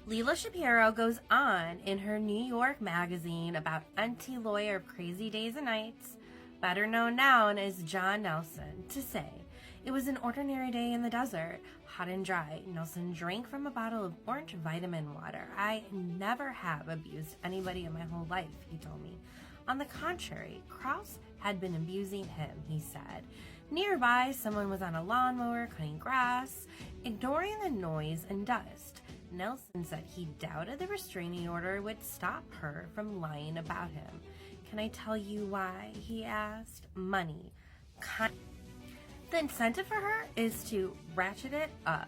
Lila Shapiro goes on in her New York magazine about Enty Lawyer of Crazy Days and Nights, better known now as John Nelson, to say, "It was an ordinary day in the desert, hot and dry. Nelson drank from a bottle of orange vitamin water. I never have abused anybody in my whole life," he told me. On the contrary, Krause had been abusing him, he said. Nearby, someone was on a lawnmower cutting grass, ignoring the noise and dust. Nelson said he doubted the restraining order would stop her from lying about him. "Can I tell you why?" he asked. "Money. The incentive for her is to ratchet it up."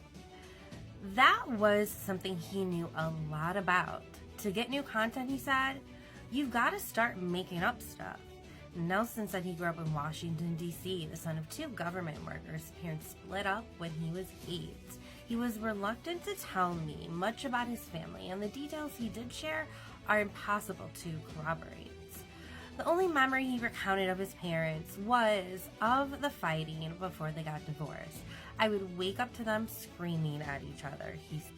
That was something he knew a lot about. To get new content, he said, you've got to start making up stuff. Nelson said he grew up in Washington, D.C., the son of two government workers. His parents split up when he was 8. He was reluctant to tell me much about his family, and the details he did share are impossible to corroborate. The only memory he recounted of his parents was of the fighting before they got divorced. "I would wake up to them screaming at each other," he said.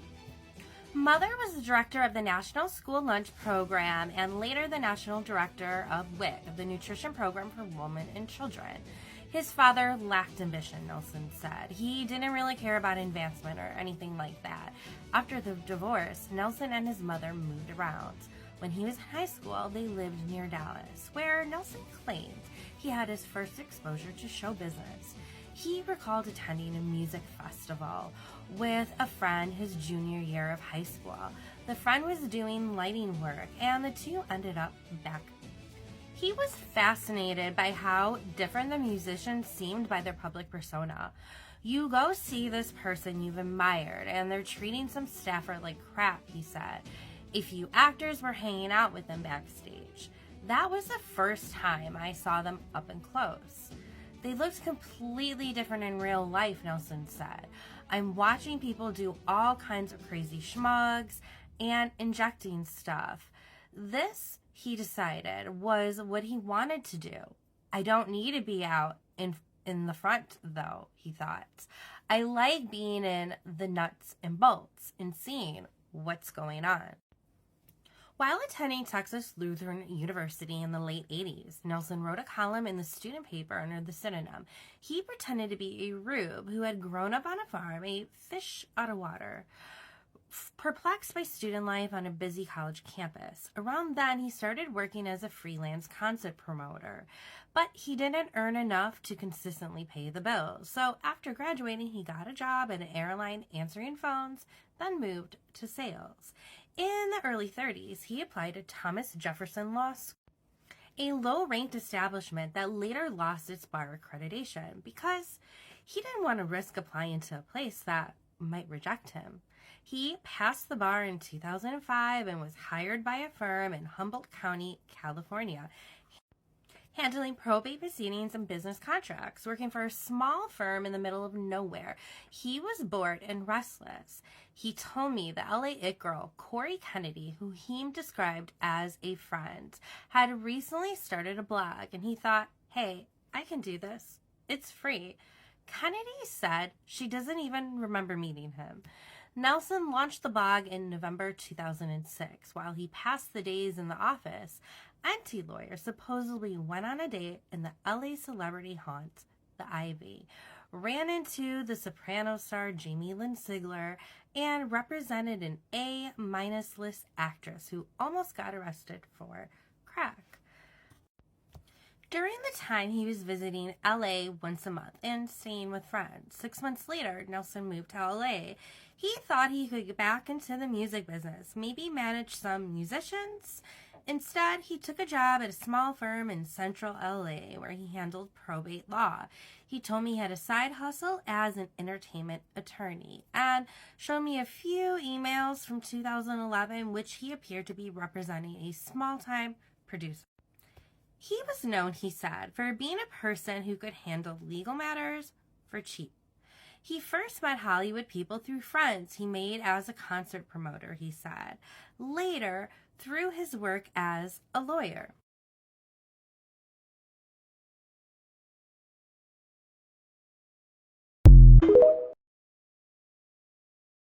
Mother was the director of the National School Lunch Program and later the National Director of WIC, the Nutrition Program for Women and Children. His father lacked ambition, Nelson said. He didn't really care about advancement or anything like that. After the divorce, Nelson and his mother moved around. When he was in high school, they lived near Dallas, where Nelson claimed he had his first exposure to show business. He recalled attending a music festival with a friend his junior year of high school. The friend was doing lighting work, and the two ended up back. He was fascinated by how different the musicians seemed by their public persona. You go see this person you've admired, and they're treating some staffer like crap, he said. A few actors were hanging out with them backstage. That was the first time I saw them up and close. They looked completely different in real life, Nelson said. I'm watching people do all kinds of crazy schmugs and injecting stuff. This, he decided, was what he wanted to do. I don't need to be out in the front, though, he thought. I like being in the nuts and bolts and seeing what's going on. While attending Texas Lutheran University in the late 80s, Nelson wrote a column in the student paper under the pseudonym. He pretended to be a rube who had grown up on a farm, a fish out of water. Perplexed by student life on a busy college campus. Around then, he started working as a freelance concert promoter, but he didn't earn enough to consistently pay the bills. So after graduating, he got a job at an airline answering phones, then moved to sales. In the early 30s, he applied to Thomas Jefferson Law School, a low-ranked establishment that later lost its bar accreditation because he didn't want to risk applying to a place that might reject him. He passed the bar in 2005 and was hired by a firm in Humboldt County, California, handling probate proceedings and business contracts, working for a small firm in the middle of nowhere. He was bored and restless. He told me the LA it girl, Corey Kennedy, who he described as a friend, had recently started a blog, and he thought, hey, I can do this. It's free. Kennedy said she doesn't even remember meeting him. Nelson launched the blog in November 2006. While he passed the days in the office, Enty Lawyer supposedly went on a date in the LA celebrity haunt, the Ivy, ran into the Soprano star Jamie Lynn Sigler, and represented an A- list actress who almost got arrested for crack. During the time he was visiting LA once a month and staying with friends. 6 months later, Nelson moved to LA. He thought he could get back into the music business, maybe manage some musicians. Instead, he took a job at a small firm in central LA where he handled probate law. He told me he had a side hustle as an entertainment attorney and showed me a few emails from 2011 which he appeared to be representing a small-time producer. He was known, he said, for being a person who could handle legal matters for cheap. He first met Hollywood people through friends he made as a concert promoter, he said. Later, through his work as a lawyer.